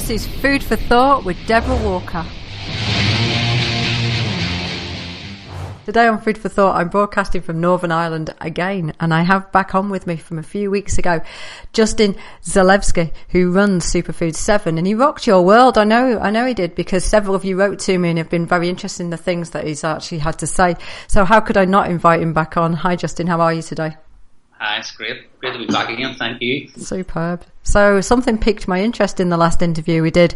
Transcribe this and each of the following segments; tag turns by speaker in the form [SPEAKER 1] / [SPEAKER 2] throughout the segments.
[SPEAKER 1] This is Food for Thought with Deborah Walker. Today on Food for Thought, I'm broadcasting from Northern Ireland again, and I have back on with me from a few weeks ago, Justin Zalewski, who runs Superfood 7, and he rocked your world. I know he did, because several of you wrote to me and have been very interested in the things that he's actually had to say. So how could I not invite him back on? Hi, Justin. How are you today?
[SPEAKER 2] Hi, it's great. Great to be back again. Thank you.
[SPEAKER 1] Superb. So something piqued my interest in the last interview we did.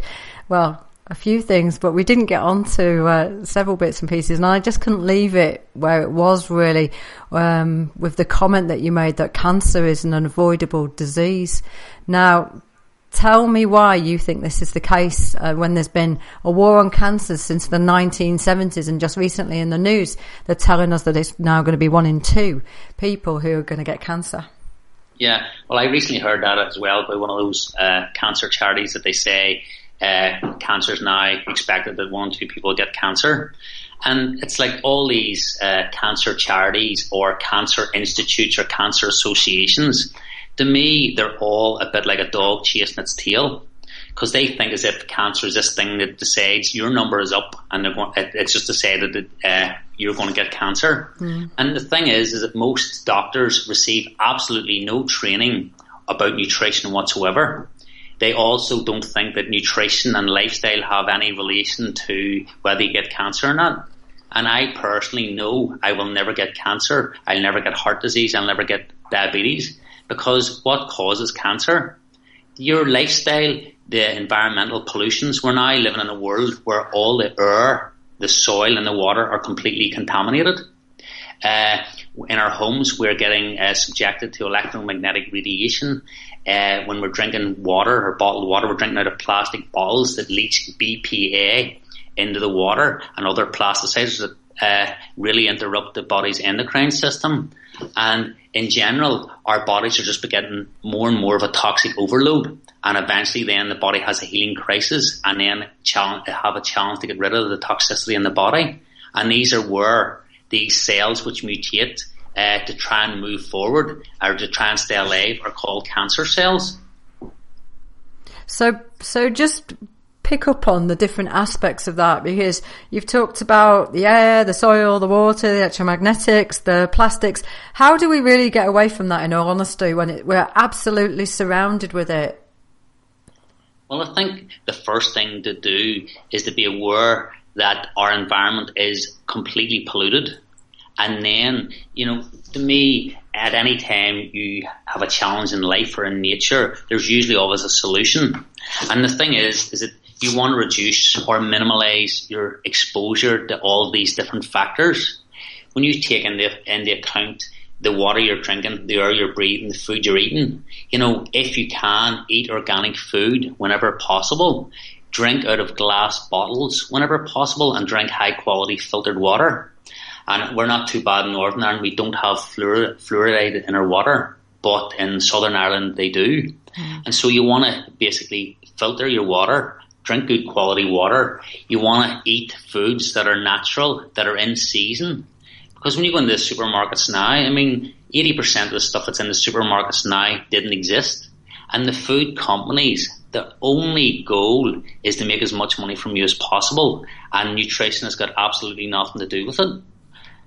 [SPEAKER 1] Well, a few things, but we didn't get on to several bits and pieces, and I just couldn't leave it where it was really, with the comment that you made that cancer is an unavoidable disease. Now, tell me why you think this is the case when there's been a war on cancer since the 1970s, and just recently in the news they're telling us that it's now going to be 1 in 2 people who are going to get cancer.
[SPEAKER 2] Yeah, well, I recently heard that as well by one of those cancer charities that they say cancer is now expected that 1 in 2 people get cancer. And it's like all these cancer charities or cancer institutes or cancer associations, to me, they're all a bit like a dog chasing its tail, because they think as if cancer is this thing that decides your number is up, and it's just to say that you're going to get cancer. And the thing is that most doctors receive absolutely no training about nutrition whatsoever. They also don't think that nutrition and lifestyle have any relation to whether you get cancer or not. And I personally know I will never get cancer. I'll never get heart disease. I'll never get diabetes. Because what causes cancer? Your lifestyle, the environmental pollutions. We're now living in a world where all the air, the soil and the water are completely contaminated. In our homes, we're getting subjected to electromagnetic radiation. When we're drinking water or bottled water, we're drinking out of plastic bottles that leach BPA into the water and other plasticides that really interrupt the body's endocrine system. And in general, our bodies are just getting more and more of a toxic overload, and eventually then the body has a healing crisis, and then have a challenge to get rid of the toxicity in the body. And these are where these cells which mutate to try and move forward or to try and stay alive are called cancer cells.
[SPEAKER 1] So just pick up on the different aspects of that, because you've talked about the air, the soil, the water, the electromagnetics, the plastics. How do we really get away from that, in all honesty, when we're absolutely surrounded with it?
[SPEAKER 2] Well, I think the first thing to do is to be aware that our environment is completely polluted. And then, to me, at any time you have a challenge in life or in nature, there's usually always a solution. And the thing is that you want to reduce or minimize your exposure to all of these different factors. When you take into account the water you're drinking, the air you're breathing, the food you're eating, if you can, eat organic food whenever possible, drink out of glass bottles whenever possible, and drink high quality filtered water. And we're not too bad in Northern Ireland. We don't have fluoride in our water, but in Southern Ireland they do. And so you want to basically filter your water, drink good quality water. You want to eat foods that are natural, that are in season. Because when you go into the supermarkets now, 80% of the stuff that's in the supermarkets now didn't exist. And the food companies, the only goal is to make as much money from you as possible. And nutrition has got absolutely nothing to do with it.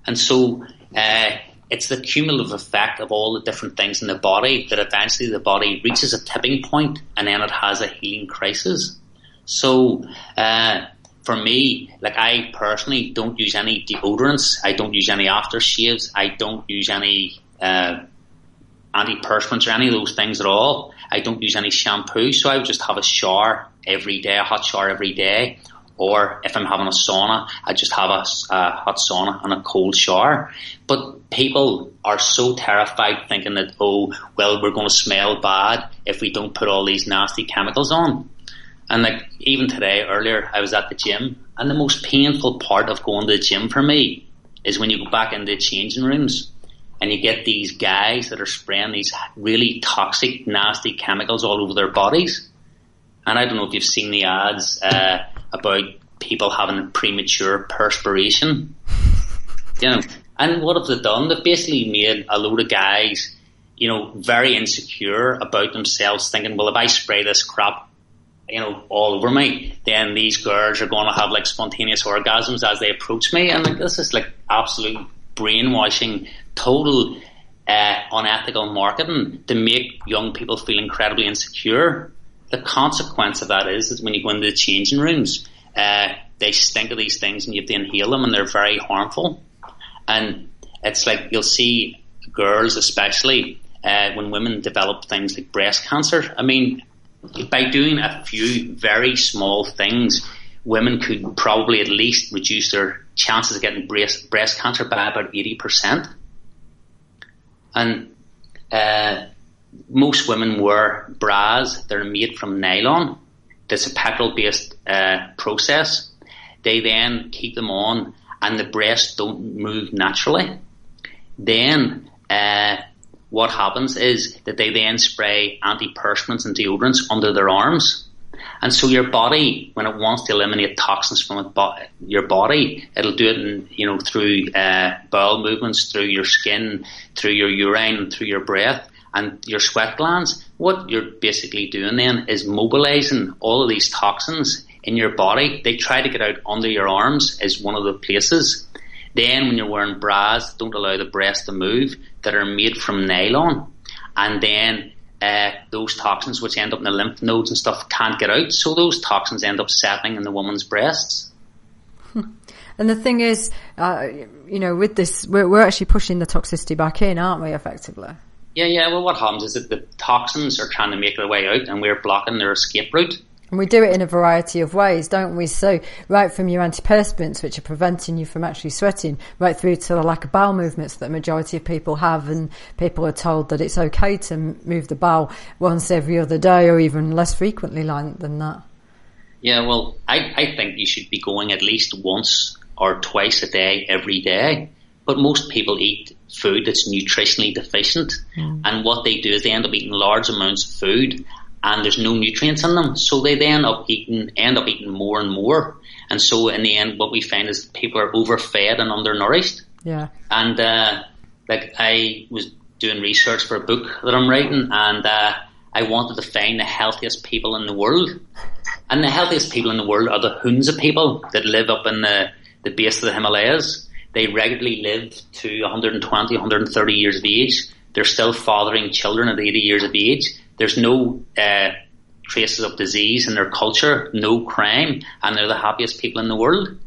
[SPEAKER 2] And so it's the cumulative effect of all the different things in the body that eventually the body reaches a tipping point, and then it has a healing crisis. So for me, I personally don't use any deodorants. I don't use any aftershaves. I don't use any antiperspirants or any of those things at all. I don't use any shampoo. So I would just have a shower every day, a hot shower every day. Or if I'm having a sauna, I just have a hot sauna and a cold shower. But people are so terrified thinking that, we're going to smell bad if we don't put all these nasty chemicals on. And even today, earlier, I was at the gym, and the most painful part of going to the gym for me is when you go back into the changing rooms and you get these guys that are spraying these really toxic, nasty chemicals all over their bodies. And I don't know if you've seen the ads about people having premature perspiration. And what have they done? They've basically made a load of guys, very insecure about themselves, thinking, well, if I spray this crap all over me, then these girls are going to have like spontaneous orgasms as they approach me, and like this is like absolute brainwashing, total unethical marketing to make young people feel incredibly insecure. The consequence of that is when you go into the changing rooms, they stink of these things and you have to inhale them, and they're very harmful. And it's like you'll see girls, especially when women develop things like breast cancer. I mean, by doing a few very small things, women could probably at least reduce their chances of getting breast cancer by about 80%. And most women wear bras. They're made from nylon. It's a petrol-based process. They then keep them on, and the breasts don't move naturally. Then what happens is that they then spray antiperspirants and deodorants under their arms. And so your body, when it wants to eliminate toxins from your body, it'll do it through bowel movements, through your skin, through your urine, and through your breath and your sweat glands. What you're basically doing then is mobilizing all of these toxins in your body. They try to get out under your arms is one of the places. Then when you're wearing bras, don't allow the breast to move, that are made from nylon. And then those toxins, which end up in the lymph nodes and stuff, can't get out. So those toxins end up settling in the woman's breasts.
[SPEAKER 1] And the thing is, with this, we're actually pushing the toxicity back in, aren't we, effectively?
[SPEAKER 2] Yeah. Well, what happens is that the toxins are trying to make their way out, and we're blocking their escape route.
[SPEAKER 1] And we do it in a variety of ways, don't we? So right from your antiperspirants, which are preventing you from actually sweating, right through to the lack of bowel movements that the majority of people have, and people are told that it's okay to move the bowel once every other day or even less frequently than that. Yeah,
[SPEAKER 2] well, I think you should be going at least once or twice a day every day. But most people eat food that's nutritionally deficient. And what they do is they end up eating large amounts of food, and there's no nutrients in them, so they then end up eating more and more. And so in the end, what we find is people are overfed and undernourished.
[SPEAKER 1] Yeah.
[SPEAKER 2] And I was doing research for a book that I'm writing, and I wanted to find the healthiest people in the world. And the healthiest people in the world are the Hunza people that live up in the base of the Himalayas. They regularly live to 120, 130 years of age. They're still fathering children at 80 years of age. There's no traces of disease in their culture, no crime, and they're the happiest people in the world.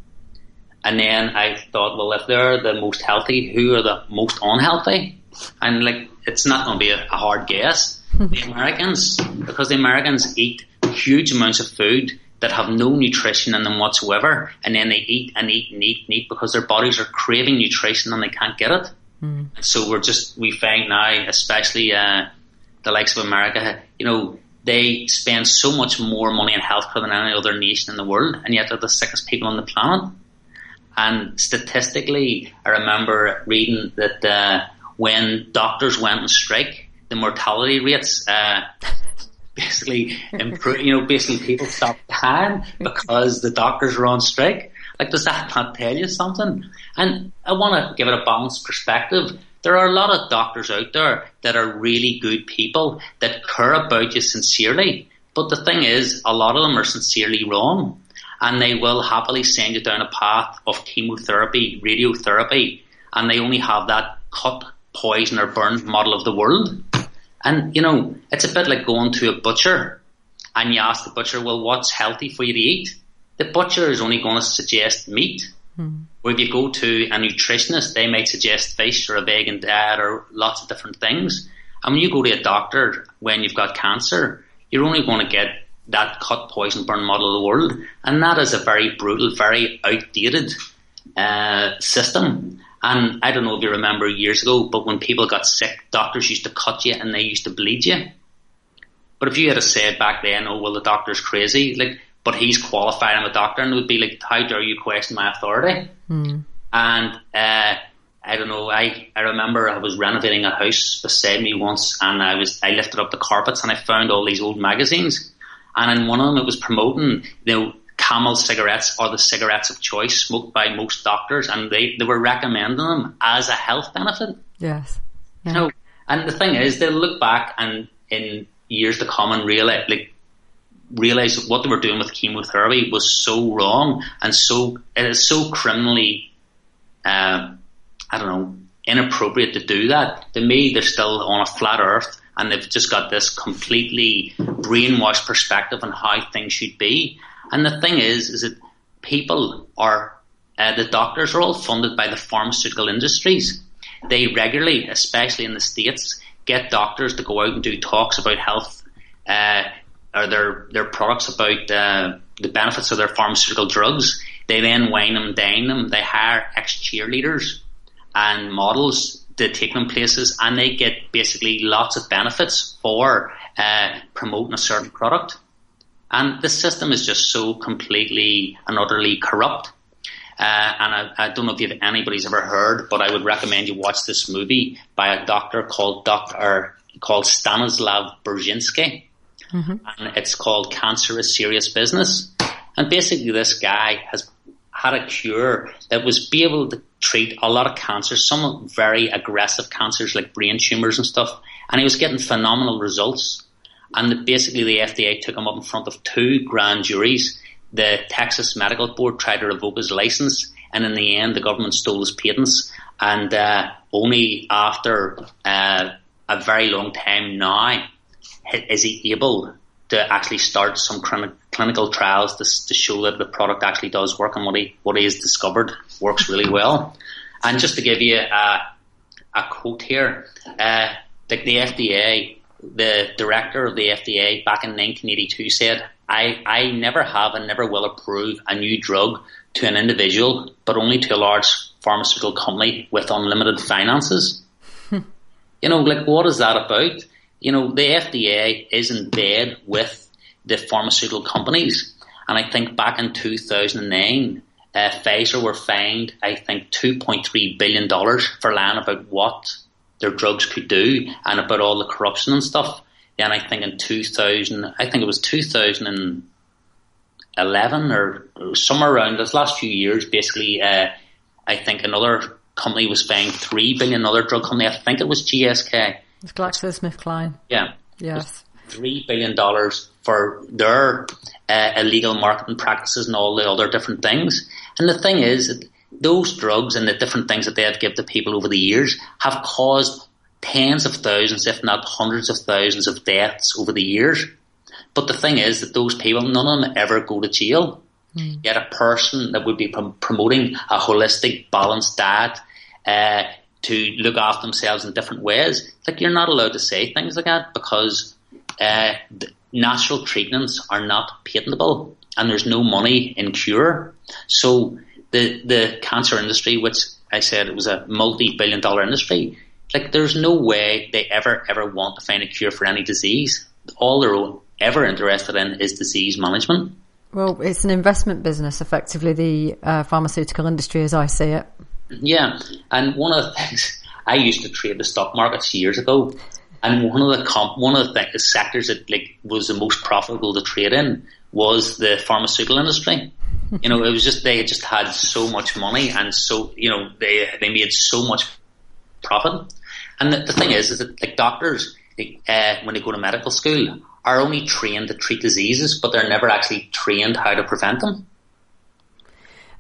[SPEAKER 2] And then I thought, well, if they're the most healthy, who are the most unhealthy? And it's not going to be a hard guess. The Americans, because the Americans eat huge amounts of food that have no nutrition in them whatsoever, and then they eat and eat and eat and eat because their bodies are craving nutrition and they can't get it. And so we find now, especially the likes of America, they spend so much more money on healthcare than any other nation in the world, and yet they're the sickest people on the planet. And statistically, I remember reading that when doctors went on strike, the mortality rates basically improved. Basically people stopped dying because the doctors were on strike. Does that not tell you something? And I want to give it a balanced perspective. There are a lot of doctors out there that are really good people that care about you sincerely. But the thing is, a lot of them are sincerely wrong. And they will happily send you down a path of chemotherapy, radiotherapy, and they only have that cut, poison or burn model of the world. And, it's a bit like going to a butcher and you ask the butcher, well, what's healthy for you to eat? The butcher is only going to suggest meat. Or if you go to a nutritionist, they might suggest fish or a vegan diet or lots of different things. And when you go to a doctor when you've got cancer, you're only going to get that cut, poison, burn model of the world. And that is a very brutal, very outdated system. And I don't know if you remember years ago, but when people got sick, doctors used to cut you and they used to bleed you. But if you had said back then, oh, well, the doctor's crazy, but he's qualified, I'm a doctor, and it would be how dare you question my authority? And I don't know, I remember I was renovating a house beside me once, and I lifted up the carpets and I found all these old magazines, and in one of them it was promoting, Camel cigarettes are the cigarettes of choice smoked by most doctors, and they were recommending them as a health benefit.
[SPEAKER 1] Yes. Yeah.
[SPEAKER 2] And the thing is, they'll look back and in years to come and realize, realised what they were doing with chemotherapy was so wrong, and it is so criminally, inappropriate to do that. To me, they're still on a flat earth, and they've just got this completely brainwashed perspective on how things should be. And the thing is that people are, the doctors are all funded by the pharmaceutical industries. They regularly, especially in the States, get doctors to go out and do talks about health, or their products about the benefits of their pharmaceutical drugs. They then wine them, dine them. They hire ex-cheerleaders and models to take them places, and they get basically lots of benefits for promoting a certain product. And the system is just so completely and utterly corrupt. And I don't know if anybody's ever heard, but I would recommend you watch this movie by a doctor called Stanislav Brzezinski. Mm-hmm. And it's called Cancer is Serious Business. And basically this guy has had a cure that was be able to treat a lot of cancers, some very aggressive cancers like brain tumours and stuff. And he was getting phenomenal results. And basically the FDA took him up in front of 2 grand juries. The Texas Medical Board tried to revoke his license, and in the end the government stole his patents. And only after a very long time now is he able to actually start some clinical trials to show that the product actually does work, and what he has discovered works really well. And just to give you a quote here, the FDA, the director of the FDA back in 1982 said, I never have and never will approve a new drug to an individual, but only to a large pharmaceutical company with unlimited finances. What is that about? The FDA is in bed with the pharmaceutical companies. And I think back in 2009, Pfizer were fined, I think, $2.3 billion for lying about what their drugs could do and about all the corruption and stuff. Then I think in 2011 or somewhere around those last few years, basically, I think another company was fined $3 billion, another drug company, I think it was GSK.
[SPEAKER 1] It's GlaxoSmithKline.
[SPEAKER 2] Yeah.
[SPEAKER 1] Yes.
[SPEAKER 2] $3 billion for their illegal marketing practices and all the other different things. And the thing is that those drugs and the different things that they have given to people over the years have caused tens of thousands, if not hundreds of thousands of deaths over the years. But the thing is that those people, none of them ever go to jail. Yet a person that would be promoting a holistic, balanced diet to look after themselves in different ways, like you're not allowed to say things like that because natural treatments are not patentable and there's no money in cure. So the cancer industry, which I said it was a multi-billion dollar industry, like there's no way they ever want to find a cure for any disease. All they're ever interested in is disease management.
[SPEAKER 1] Well, it's an investment business, effectively, the pharmaceutical industry, as I see it.
[SPEAKER 2] Yeah, and one of the things, I used to trade the stock markets years ago, and one of the sectors that was the most profitable to trade in was the pharmaceutical industry. It was just they just had so much money, and so they made so much profit. And the thing is that like doctors, when they go to medical school, are only trained to treat diseases, but they're never actually trained how to prevent them.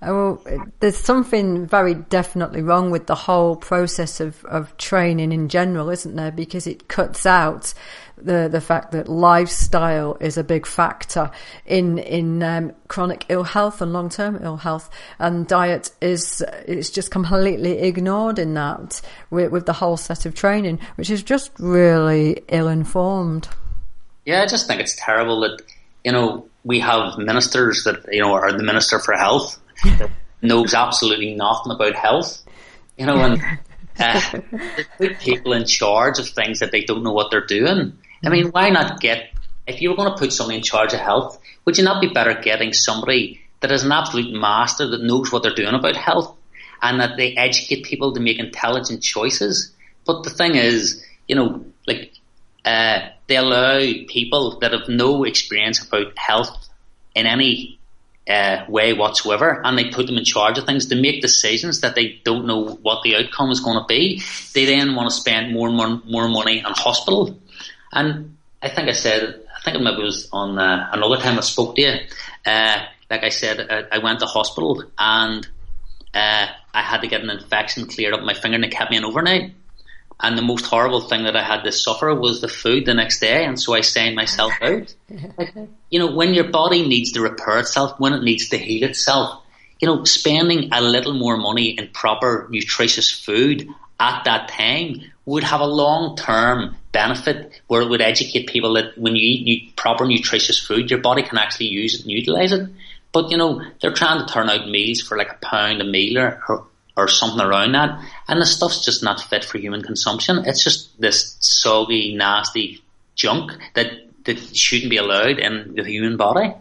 [SPEAKER 1] Well, there's something very definitely wrong with the whole process of training in general, isn't there? Because it cuts out the fact that lifestyle is a big factor in chronic ill health and long-term ill health, and diet it's just completely ignored in that with the whole set of training, which is just really ill-informed.
[SPEAKER 2] Yeah, I just think it's terrible that we have ministers that are the Minister for Health that knows absolutely nothing about health, and they put people in charge of things that they don't know what they're doing. I mean, why not if you were going to put somebody in charge of health, would you not be better getting somebody that is an absolute master that knows what they're doing about health and that they educate people to make intelligent choices? But the thing is, they allow people that have no experience about health in any way whatsoever, and they put them in charge of things to make decisions that they don't know what the outcome is going to be. They then want to spend more money on hospital. And I think I said I think maybe it was on another time I spoke to you. Like I said, I went to hospital and I had to get an infection cleared up my finger, and it kept me in overnight. And the most horrible thing that I had to suffer was the food the next day, and so I signed myself out. Like, when your body needs to repair itself, when it needs to heal itself, spending a little more money in proper nutritious food at that time would have a long-term benefit, where it would educate people that when you eat proper nutritious food, your body can actually use it and utilise it. But, they're trying to turn out meals for like £1 a meal or something around that, and the stuff's just not fit for human consumption. It's just this soggy, nasty junk that shouldn't be allowed in the human body.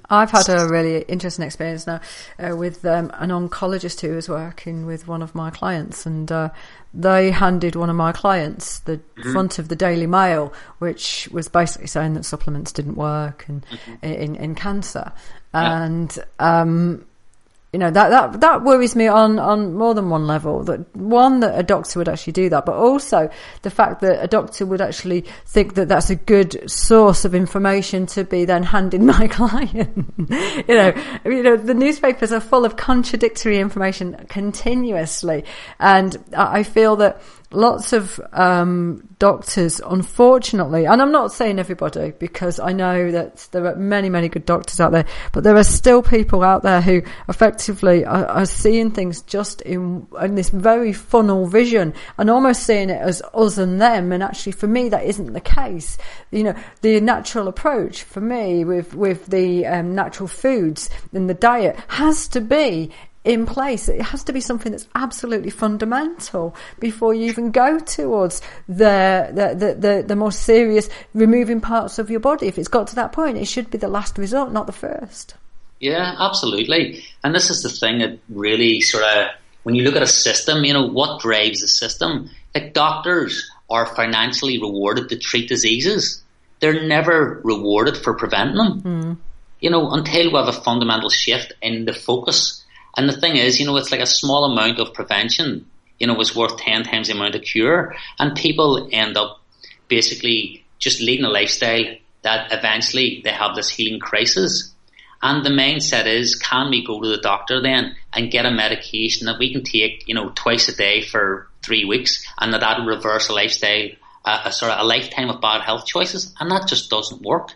[SPEAKER 1] I've had a really interesting experience now with an oncologist who was working with one of my clients, and they handed one of my clients the front of the Daily Mail, which was basically saying that supplements didn't work and in cancer. And that worries me on more than one level. That a doctor would actually do that, but also the fact that a doctor would actually think that that's a good source of information to be then handing my client. The newspapers are full of contradictory information continuously, and I feel that lots of doctors, unfortunately, and I'm not saying everybody, because I know that there are many, many good doctors out there, but there are still people out there who effectively are seeing things just in this very funnel vision and almost seeing it as us and them. And actually, for me, that isn't the case. The natural approach for me with the natural foods in the diet has to be in place. It has to be something that's absolutely fundamental before you even go towards the more serious removing parts of your body. If it's got to that point, it should be the last resort, not the first.
[SPEAKER 2] Yeah, absolutely. And this is the thing that really sort of, when you look at a system, what drives the system? Like, doctors are financially rewarded to treat diseases. They're never rewarded for preventing them. Until we have a fundamental shift in the focus. And the thing is, it's like a small amount of prevention, is worth 10 times the amount of cure. And people end up basically just leading a lifestyle that eventually they have this healing crisis. And the mindset is, can we go to the doctor then and get a medication that we can take, twice a day for 3 weeks, and that'll reverse a lifestyle, a lifetime of bad health choices? And that just doesn't work.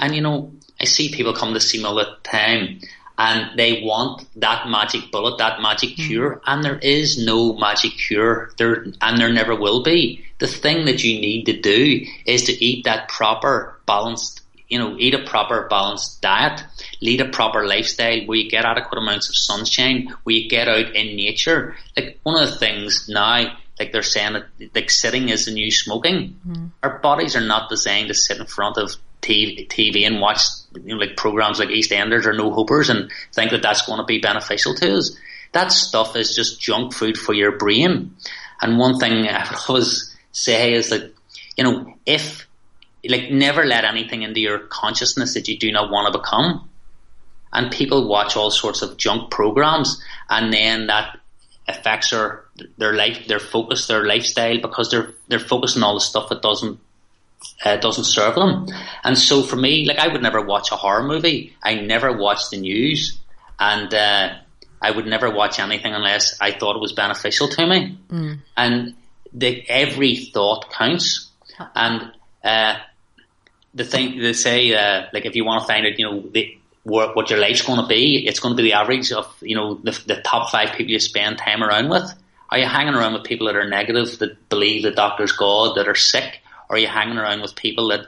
[SPEAKER 2] And, I see people come to see me all the time, and they want that magic bullet, that magic cure, and there is no magic cure, and there never will be. The thing that you need to do is to eat that proper balanced, eat a proper balanced diet, lead a proper lifestyle where you get adequate amounts of sunshine, where you get out in nature. Like, one of the things now, like they're saying that like sitting is the new smoking. Our bodies are not designed to sit in front of TV and watch like programs like EastEnders or No Hopers and think that that's going to be beneficial to us. That stuff is just junk food for your brain. And one thing I would always say is that, if never let anything into your consciousness that you do not want to become. And people watch all sorts of junk programs, and then that affects their life, their focus, their lifestyle, because they're focusing on all the stuff that doesn't serve them. And so for me, I would never watch a horror movie. I never watch the news, and I would never watch anything unless I thought it was beneficial to me. And every thought counts. And the thing they say, if you want to find out, what your life's going to be, it's going to be the average of the top 5 people you spend time around with. Are you hanging around with people that are negative, that believe the doctor's God, that are sick? Or are you hanging around with people that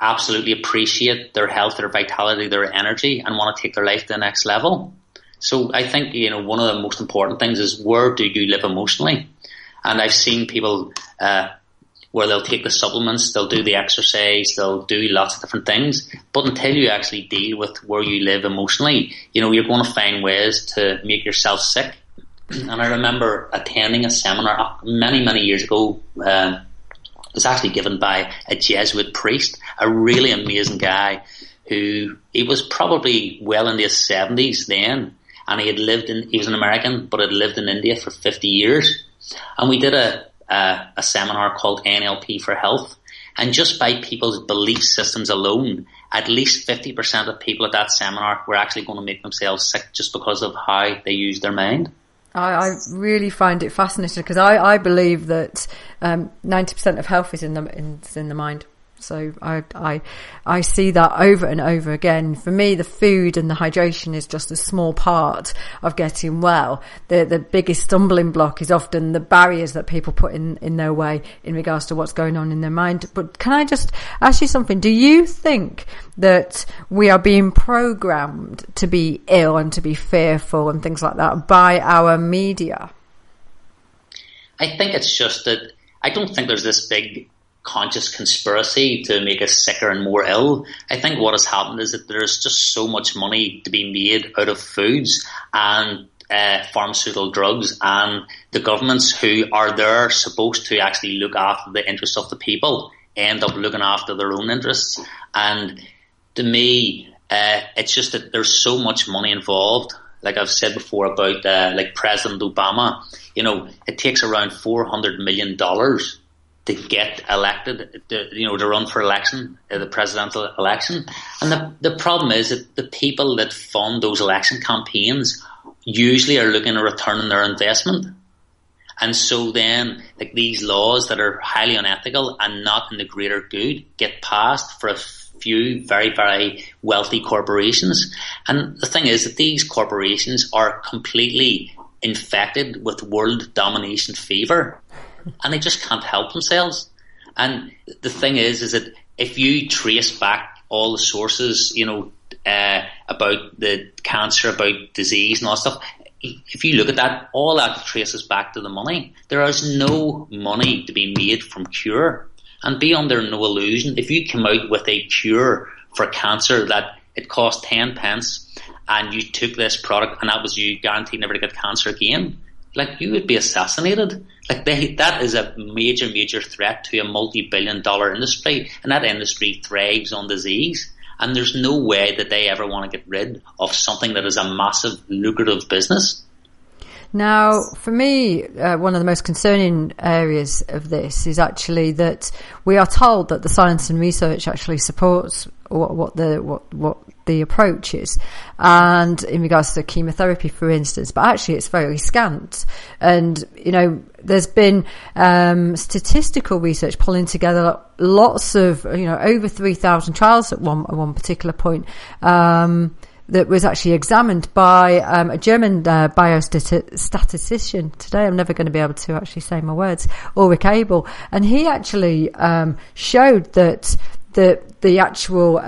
[SPEAKER 2] absolutely appreciate their health, their vitality, their energy, and want to take their life to the next level? So I think one of the most important things is, where do you live emotionally? And I've seen people where they'll take the supplements, they'll do the exercise, they'll do lots of different things, but until you actually deal with where you live emotionally, you're going to find ways to make yourself sick. And I remember attending a seminar many, many years ago. It was actually given by a Jesuit priest, a really amazing guy he was probably well into his 70s then, and he was an American, but had lived in India for 50 years. And we did a seminar called NLP for Health. And just by people's belief systems alone, at least 50% of people at that seminar were actually going to make themselves sick just because of how they use their mind.
[SPEAKER 1] I really find it fascinating because I believe that 90% of health is in the mind. So I see that over and over again. For me, the food and the hydration is just a small part of getting well. The biggest stumbling block is often the barriers that people put in their way in regards to what's going on in their mind. But can I just ask you something? Do you think that we are being programmed to be ill and to be fearful and things like that by our media?
[SPEAKER 2] I think it's just that I don't think there's this big conscious conspiracy to make us sicker and more ill. I think what has happened is that there's just so much money to be made out of foods and pharmaceutical drugs, and the governments who are there supposed to actually look after the interests of the people end up looking after their own interests. And to me, it's just that there's so much money involved. Like I've said before about like President Obama, it takes around $400 million to get elected, to run for election, the presidential election. And the problem is that the people that fund those election campaigns usually are looking at returning their investment. And so then, like, these laws that are highly unethical and not in the greater good get passed for a few very, very wealthy corporations. And the thing is that these corporations are completely infected with world domination fever, and they just can't help themselves. And the thing is that if you trace back all the sources, about the cancer, about disease and all that stuff, if you look at that, all that traces back to the money. There is no money to be made from cure. And be under no illusion, if you come out with a cure for cancer that it cost 10 pence and you took this product and that was you guaranteed never to get cancer again, like, you would be assassinated. Like, that is a major, major threat to a multi-billion-dollar industry, and that industry thrives on disease. And there's no way that they ever want to get rid of something that is a massive, lucrative business.
[SPEAKER 1] Now, for me, one of the most concerning areas of this is actually that we are told that the science and research actually supports what the approach is, and in regards to chemotherapy, for instance, but actually it's very scant. And there's been statistical research pulling together lots of over 3,000 trials at one particular point, that was actually examined by a German biostatistician. Today I'm never going to be able to actually say my words, Ulrich Abel. And he actually showed that the actual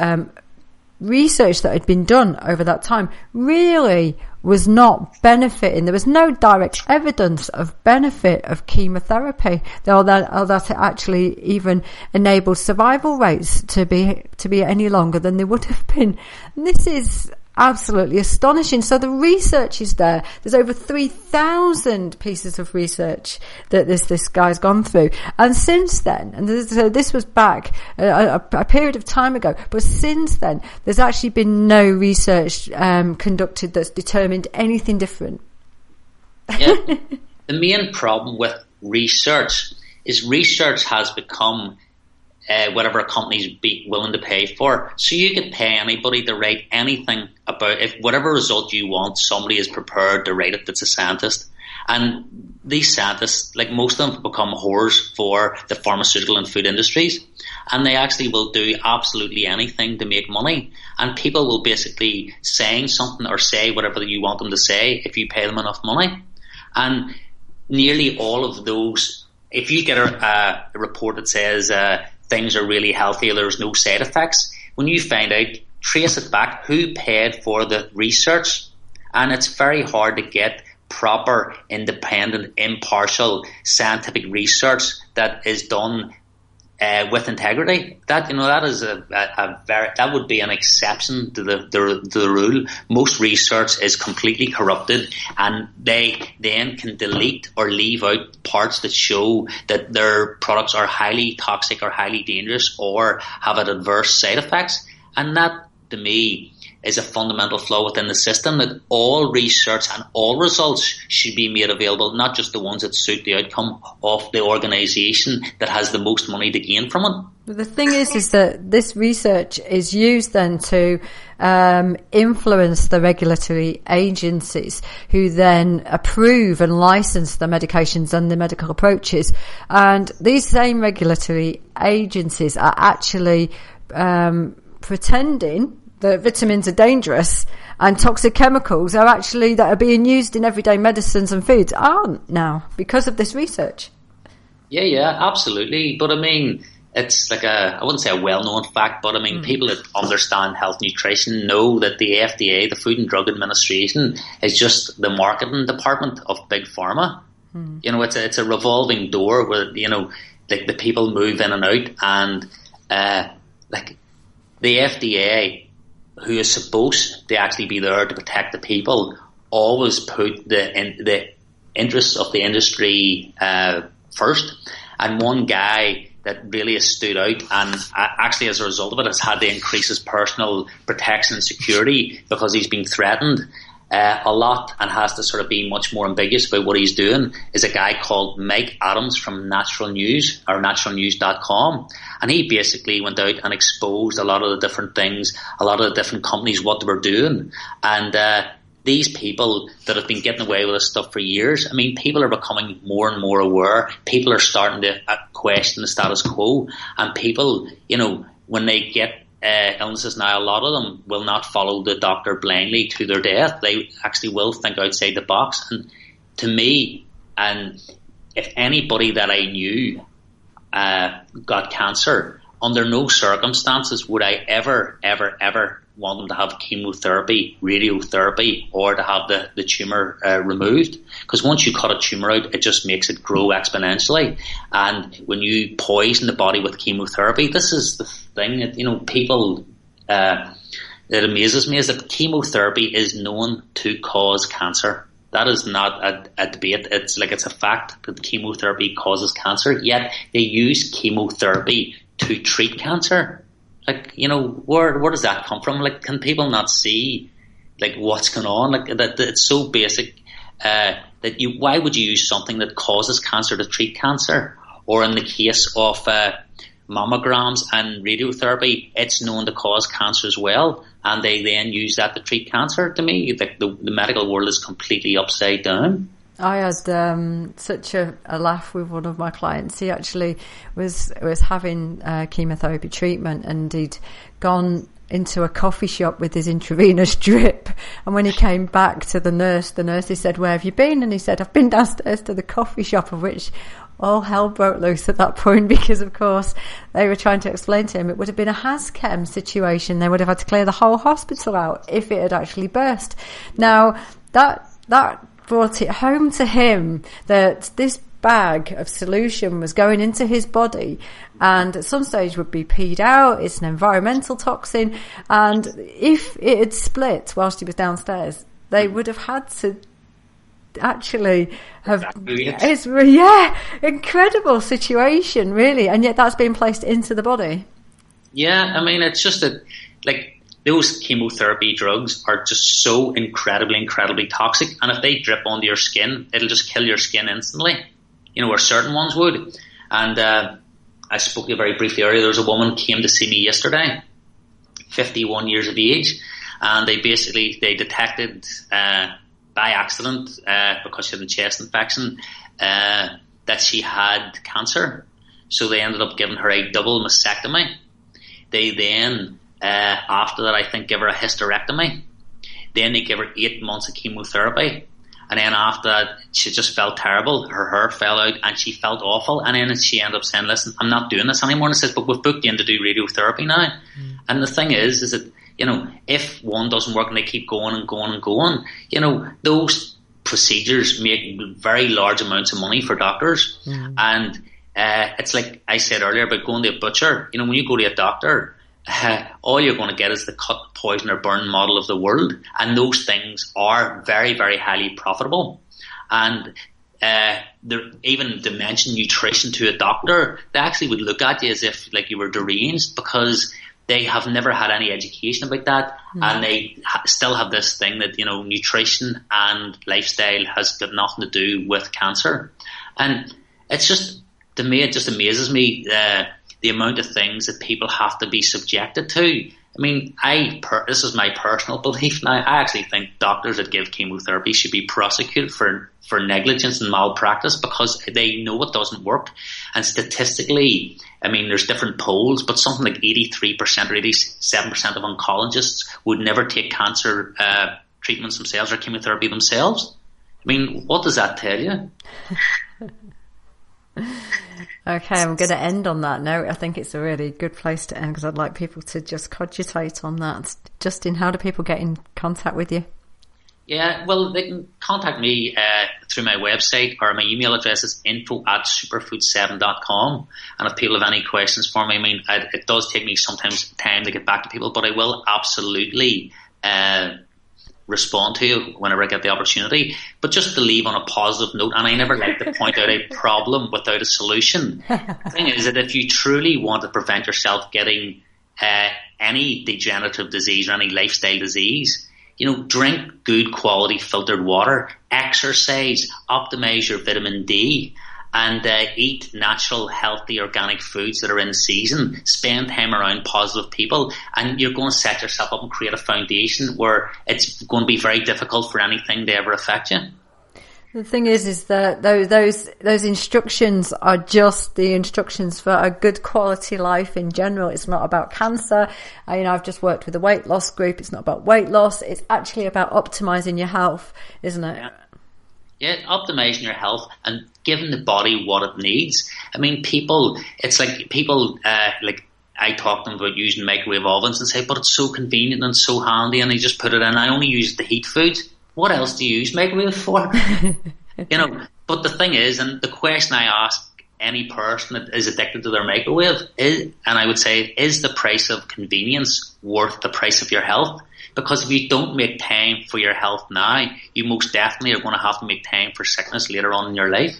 [SPEAKER 1] research that had been done over that time really was not benefiting. There was no direct evidence of benefit of chemotherapy, or that it actually even enabled survival rates to be any longer than they would have been. And this is absolutely astonishing. So the research is there. There's over 3,000 pieces of research that this guy's gone through. And since then, and this was back a period of time ago, but since then, there's actually been no research conducted that's determined anything different.
[SPEAKER 2] Yeah. The main problem with research is research has become whatever companies be willing to pay for. So you could pay anybody to write anything about if whatever result you want, somebody is prepared to write it that's a scientist. And these scientists, like most of them, have become whores for the pharmaceutical and food industries. And they actually will do absolutely anything to make money. And people will basically say something or say whatever you want them to say if you pay them enough money. And nearly all of those, if you get a report that says things are really healthy, there's no side effects, when you find out, trace it back, who paid for the research. And it's very hard to get proper, independent, impartial scientific research that is done with integrity. That is that would be an exception to the rule. Most research is completely corrupted, and they then can delete or leave out parts that show that their products are highly toxic or highly dangerous or have adverse side effects. And that, to me, is a fundamental flaw within the system, that all research and all results should be made available, not just the ones that suit the outcome of the organisation that has the most money to gain from it.
[SPEAKER 1] The thing is that this research is used then to influence the regulatory agencies who then approve and license the medications and the medical approaches. And these same regulatory agencies are actually pretending that vitamins are dangerous and toxic chemicals are actually that are being used in everyday medicines and foods aren't now because of this research.
[SPEAKER 2] Yeah, absolutely. But I mean, it's like I wouldn't say a well-known fact, but I mean, people that understand health nutrition know that the FDA, the Food and Drug Administration, is just the marketing department of Big Pharma. You know, it's a revolving door where, you know, like the people move in and out, and like the FDA, who is supposed to actually be there to protect the people, always put the interests of the industry first. And one guy that really has stood out, and actually as a result of it has had to increase his personal protection and security because he's been threatened a lot and has to sort of be much more ambiguous about what he's doing, is a guy called Mike Adams from Natural News, or naturalnews.com. And he basically went out and exposed a lot of the different things, a lot of the different companies, what they were doing. And these people that have been getting away with this stuff for years, I mean, people are becoming more and more aware. People are starting to question the status quo. And people, you know, when they get illnesses now, a lot of them will not follow the doctor blindly to their death. They actually will think outside the box. And to me, and if anybody that I knew got cancer, under no circumstances would I ever want them to have chemotherapy, radiotherapy, or to have the tumour removed. Because once you cut a tumour out, it just makes it grow exponentially. And when you poison the body with chemotherapy, this is the thing that, you know, people, that amazes me, is that chemotherapy is known to cause cancer. That is not a debate. It's a fact that chemotherapy causes cancer, yet they use chemotherapy to treat cancer. Like, you know, where does that come from? Like, can people not see, like, what's going on? Like, that it's so basic that why would you use something that causes cancer to treat cancer? Or in the case of mammograms and radiotherapy, it's known to cause cancer as well, and they then use that to treat cancer. To me, the medical world is completely upside down.
[SPEAKER 1] I had such a laugh with one of my clients. He actually was having chemotherapy treatment, and he'd gone into a coffee shop with his intravenous drip. And when he came back to the nurse he said, "Where have you been?" And he said, "I've been downstairs to the coffee shop," of which all hell broke loose at that point, because of course they were trying to explain to him it would have been a HAZChem situation. They would have had to clear the whole hospital out if it had actually burst. Now that brought it home to him that this bag of solution was going into his body and at some stage would be peed out. It's an environmental toxin, and if it had split whilst he was downstairs, they would have had to actually have it's incredible situation, really, and yet that's being placed into the body.
[SPEAKER 2] I mean, it's just that, like, those chemotherapy drugs are just so incredibly toxic, and if they drip onto your skin, it'll just kill your skin instantly, you know, where certain ones would. And I spoke to you very briefly earlier. There was a woman came to see me yesterday, 51 years of age, and they detected by accident, because she had a chest infection, that she had cancer. So they ended up giving her a double mastectomy. They then, after that, I think, give her a hysterectomy. Then they give her 8 months of chemotherapy. And then after that, she just felt terrible. Her hair fell out and she felt awful. And then she ended up saying, "Listen, I'm not doing this anymore." And I said, "But we've booked you in to do radiotherapy now." And the thing is that, you know, if one doesn't work and they keep going and going and going, you know, those procedures make very large amounts of money for doctors. And it's like I said earlier about going to a butcher. You know, when you go to a doctor, all you're going to get is the cut, poison or burn model of the world, and those things are very, very highly profitable. And even to mention nutrition to a doctor, they actually would look at you as if like you were deranged, because they have never had any education about that, and they still have this thing that, you know, nutrition and lifestyle has got nothing to do with cancer. And it's just, to me, it just amazes me the amount of things that people have to be subjected to. I mean, this is my personal belief now. I actually think doctors that give chemotherapy should be prosecuted for negligence and malpractice, because they know it doesn't work. And statistically, I mean, there's different polls, but something like 83% or 87% of oncologists would never take cancer treatments themselves or chemotherapy themselves. I mean, what does that tell you?
[SPEAKER 1] Okay, I'm going to end on that note. I think it's a really good place to end, because I'd like people to just cogitate on that. Justin, how do people get in contact with you?
[SPEAKER 2] Yeah, well, they can contact me through my website, or my email address is info@superfood7.com. And if people have any questions for me, I mean, it does take me sometimes time to get back to people, but I will absolutely respond to you whenever I get the opportunity. But just to leave on a positive note, and I never like to point out a problem without a solution. The thing is that if you truly want to prevent yourself getting any degenerative disease or any lifestyle disease, you know, drink good quality filtered water, exercise, optimize your vitamin D, and eat natural, healthy, organic foods that are in season. Spend time around positive people, and you're going to set yourself up and create a foundation where it's going to be very difficult for anything to ever affect you.
[SPEAKER 1] The thing is that those instructions are just the instructions for a good quality life in general. It's not about cancer. I've just worked with a weight loss group. It's not about weight loss. It's actually about optimizing your health, isn't it?
[SPEAKER 2] Yeah, optimizing your health and giving the body what it needs. I mean, it's like people, like I talk to them about using microwave ovens and say, but it's so convenient and so handy, and they just put it in. I only use it to heat food. What else do you use microwave for? But the thing is, and the question I ask any person that is addicted to their microwave is, and I would say, is the price of convenience worth the price of your health? Because if you don't make time for your health now, you most definitely are going to have to make time for sickness later on in your life.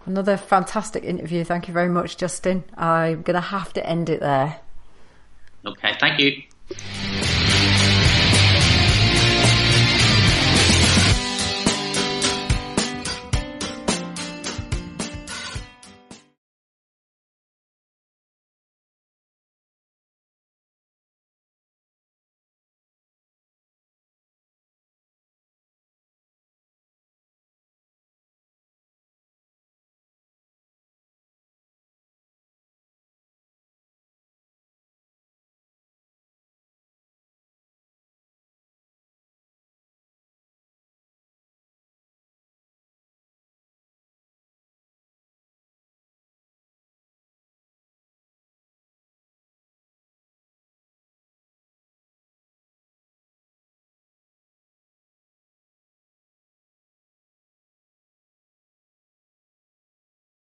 [SPEAKER 1] Another fantastic interview. Thank you very much, Justin. I'm going to have to end it there.
[SPEAKER 2] Okay, thank you.